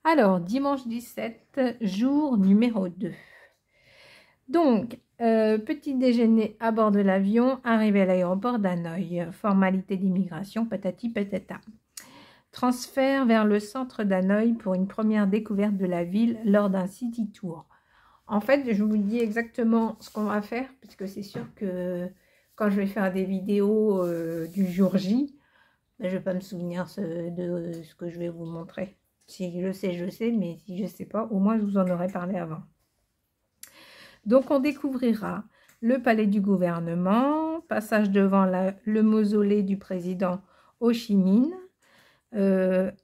Alors, dimanche 17, jour numéro 2. Donc, petit déjeuner à bord de l'avion, arrivé à l'aéroport d'Hanoï. Formalité d'immigration, patati patata. Transfert vers le centre d'Hanoï pour une première découverte de la ville lors d'un city tour. En fait, je vous dis exactement ce qu'on va faire, puisque c'est sûr que quand je vais faire des vidéos du jour J, je ne vais pas me souvenir de ce que je vais vous montrer. Si je sais, mais si je ne sais pas, au moins je vous en aurais parlé avant. Donc on découvrira le palais du gouvernement, passage devant le mausolée du président Ho Chi Minh,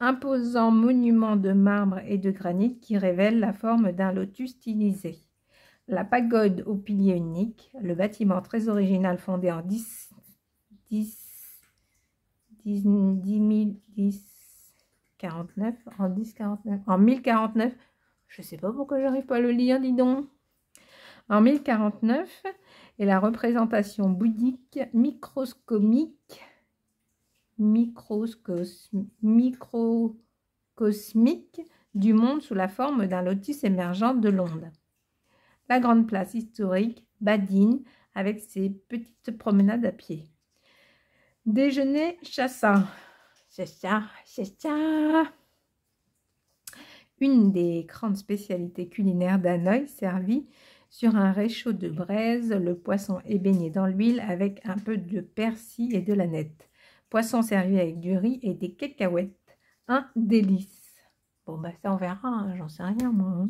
imposant monument de marbre et de granit qui révèle la forme d'un lotus stylisé. La pagode au pilier unique, le bâtiment très original fondé en 1049, je ne sais pas pourquoi j'arrive pas à le lire, dis donc. En 1049, et la représentation bouddhique microcosmique du monde sous la forme d'un lotus émergent de l'onde. La grande place historique badine avec ses petites promenades à pied. Déjeuner chassa. C'est ça. Une des grandes spécialités culinaires d'Hanoï, servie sur un réchaud de braise. Le poisson est baigné dans l'huile avec un peu de persil et de l'aneth. Poisson servi avec du riz et des cacahuètes. Un délice. Bon, bah ça on verra, hein, j'en sais rien moi. Hein.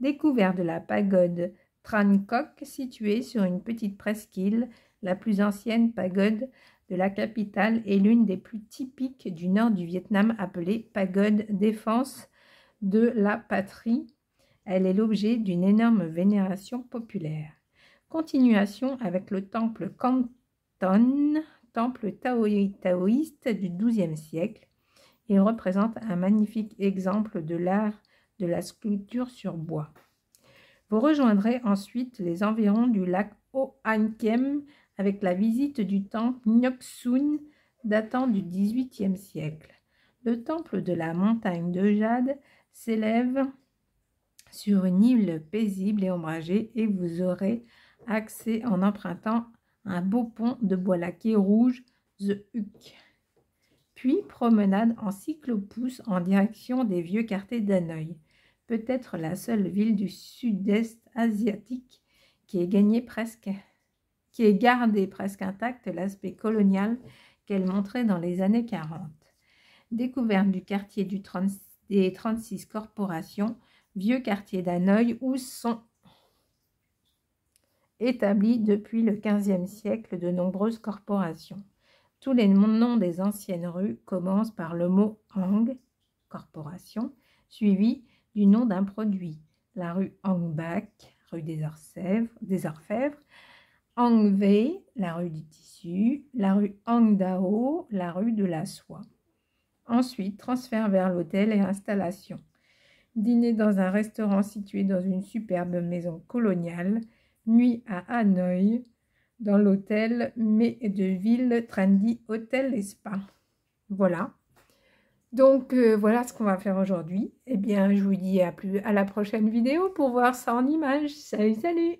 Découvert de la pagode Tran Coc, située sur une petite presqu'île, la plus ancienne pagode de la capitale et l'une des plus typiques du nord du Vietnam, appelée pagode défense de la patrie. Elle est l'objet d'une énorme vénération populaire. Continuation avec le temple Canton, temple taoïste du XIIe siècle. Il représente un magnifique exemple de l'art de la sculpture sur bois. Vous rejoindrez ensuite les environs du lac Ho An Kiem avec la visite du temple Ngoc Sun datant du XVIIIe siècle. Le temple de la montagne de Jade s'élève sur une île paisible et ombragée et vous aurez accès en empruntant un beau pont de bois laqué rouge, The Huc. Puis promenade en cyclopousse en direction des vieux quartiers d'Hanoï, peut-être la seule ville du sud-est asiatique qui ait gardé presque intact l'aspect colonial qu'elle montrait dans les années 40. Découverte du quartier des 36 corporations, vieux quartier d'Hanoï où sont établies depuis le XVe siècle de nombreuses corporations. Tous les noms des anciennes rues commencent par le mot Hang, corporation, suivi du nom d'un produit. La rue Hang Bac, rue des Orfèvres, Hang Vei, la rue du tissu, la rue Hang Dao, la rue de la soie. Ensuite, transfert vers l'hôtel et installation. Dîner dans un restaurant situé dans une superbe maison coloniale, nuit à Hanoï, dans l'hôtel mais de ville Trendy Hotel et Spa. Voilà. Donc, voilà ce qu'on va faire aujourd'hui. Eh bien, je vous dis à la prochaine vidéo pour voir ça en images. Salut, salut!